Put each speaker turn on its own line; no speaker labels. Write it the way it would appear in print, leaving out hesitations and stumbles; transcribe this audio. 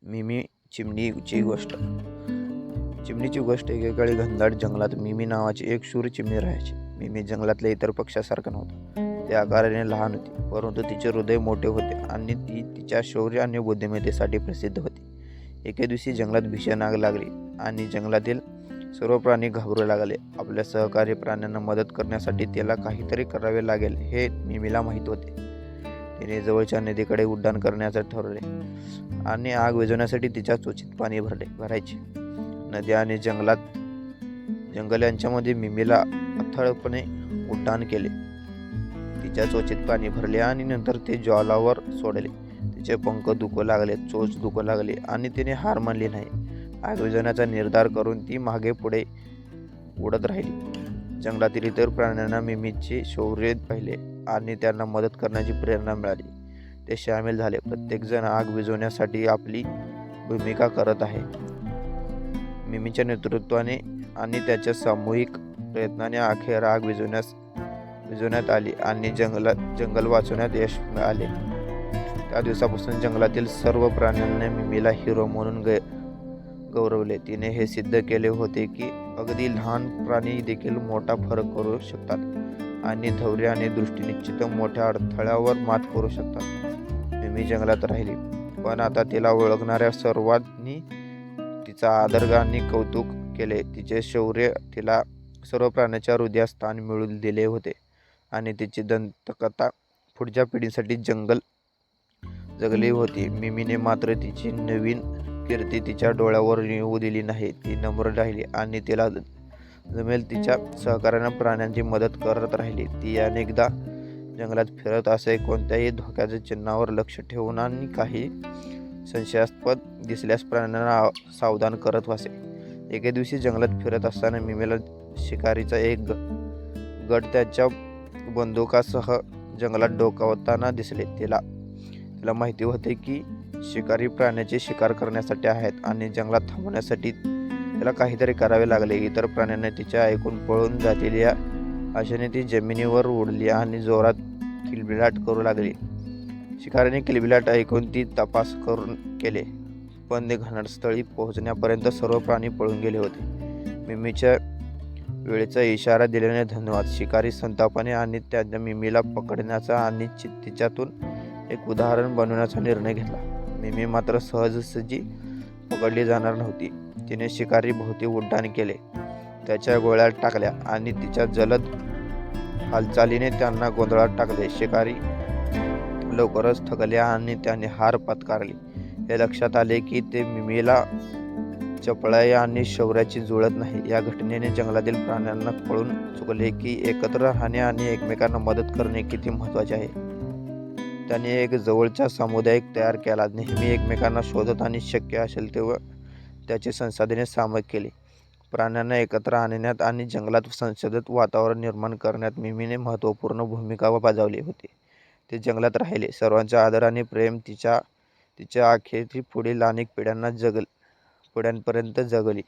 मिमी चिमणीची गोष्ट. चिमणीची गोष्ट एकेकाळी घनदाट जंगलात मिमी नावाची एक शूर चिमणी राहायची. मिमी जंगलातल्या इतर पक्ष्यासारखा नव्हता. ती आकाराने लहान होती, परंतु तिचे हृदय मोठे होते आणि ती तिच्या शौर्य आणि बुद्धिमत्तेसाठी प्रसिद्ध होती. एके दिवशी जंगलात भीषण आग लागली आणि जंगलातील सर्व प्राणी घाबरू लागले. आपल्या सहकारी प्राण्यांना मदत करण्यासाठी तिला काहीतरी करावे लागेल हे मिमीला माहीत होते. तिने जवळच्या नदीकडे उड्डाण करण्याचे ठरवले आणि आग विझवण्यासाठी तिच्या चोचीत पाणी भरायचे. नदी आणि जंगल यांच्यामध्ये मिमीला अथळपणे उड्डाण केले. तिच्या चोचीत पाणी भरले आणि नंतर ते ज्वालावर सोडले. तिचे पंख दुखू लागले, चोच दुखू लागली आणि तिने हार मानली नाही. आग विझवण्याचा निर्धार करून ती मागे पुढे उडत राहिली. जंगलातील इतर प्राण्यांना मिमीचे शौर्य पाहिले आणि त्यांना मदत करण्याची प्रेरणा मिळाली. ते सामील झाले. प्रत्येकजण आग विझवण्यासाठी आपली भूमिका करत आहे. मिमीच्या नेतृत्वाने आणि त्याच्या सामूहिक प्रयत्नाने अखेर आग विझवण्यात आली आणि जंगल वाचवण्यात यश मिळाले. त्या दिवसापासून जंगलातील सर्व प्राण्यांनी मिमीला हिरो म्हणून गौरवले. तिने हे सिद्ध केले होते की अगदी लहान प्राणी देखील मोठा फरक करू शकतात आणि धैर्य आणि दृष्टीनिश्चित मोठ्या अडथळ्यावर मात करू शकतात. मिमी जंगलात राहिली, पण आता तिला ओळखणाऱ्या सर्वांनी तिचा आदर आणि कौतुक केले. तिचे शौर्य तिला सर्व प्राण्यांच्या हृदयात स्थान मिळवून दिले होते आणि तिची दंतकथा पुढच्या पिढीसाठी जगली होती. मिमीने मात्र तिची नवीन कीर्ती तिच्या डोळ्यावर येऊ दिली नाही. ती नम्र राहिली आणि तिला जमेल तिच्या सहकार्याने प्राण्यांची मदत करत राहिली. ती अनेकदा जंगलात फिरत असे, कोणत्याही धोक्याच्या चिन्हावर लक्ष ठेवून आणि काही संशयास्पद दिसल्यास प्राण्यांना सावधान करत असे. एके दिवशी जंगलात फिरत असताना मिमीला शिकारीचा एक गट त्याच्या बंदुकासह जंगलात डोकावताना दिसले. तिला माहिती होते की शिकारी प्राण्याचे शिकार करण्यासाठी आहेत आणि जंगलात थांबवण्यासाठी तिला काहीतरी करावे लागले. इतर प्राण्यांना तिचे ऐकून पळून जातील या आशेने ती जमिनीवर उडली आणि जोरात किलबिलाट करू लागली. शिकारीने किलबिलाट ऐकून ती तपास केले, पण ते घटनास्थळी पोहोचण्यापर्यंत सर्व प्राणी पळून गेले होते. मिमीच्या वेळेचा इशारा दिल्याने धन्यवाद. शिकारी संतापाने आणि त्याच्या मिमीला पकडण्याचा आणि तिच्यातून एक उदाहरण बनवण्याचा निर्णय घेतला. मिमी मात्र सहजासहजी पकडली जाणार नव्हती. तिने शिकारी भोवती उड्डाण केले, त्याच्या गोळ्या टाकल्या आणि तिच्या जलद हालचालीने त्यांना गोंधळात टाकले. शिकारी लवकरच थकले आणि त्याने हार पत्करली. हे लक्षात आले की ते मिमीला चपळाई आणि शौर्याची जुळत नाही. या घटनेने जंगलातील प्राण्यांना कळून चुकले की एकत्र राहणे आणि एकमेकांना मदत करणे किती महत्त्वाचे आहे. त्यांनी एक जवळचा समुदाय तयार केला, नेहमी एकमेकांना शोधत आणि शक्य असेल तेव्हा त्याची संसाधने सामायिक केली. प्राण्यांना एकत्र आणण्यात आणि जंगलात संसदेत वातावरण निर्माण करण्यात मिमीने महत्त्वपूर्ण भूमिका बजावली होती. ते जंगलात राहिले. सर्वांचा आदर आणि प्रेम तिच्या अखेर पुढील अनेक पिढ्यांपर्यंत जगली.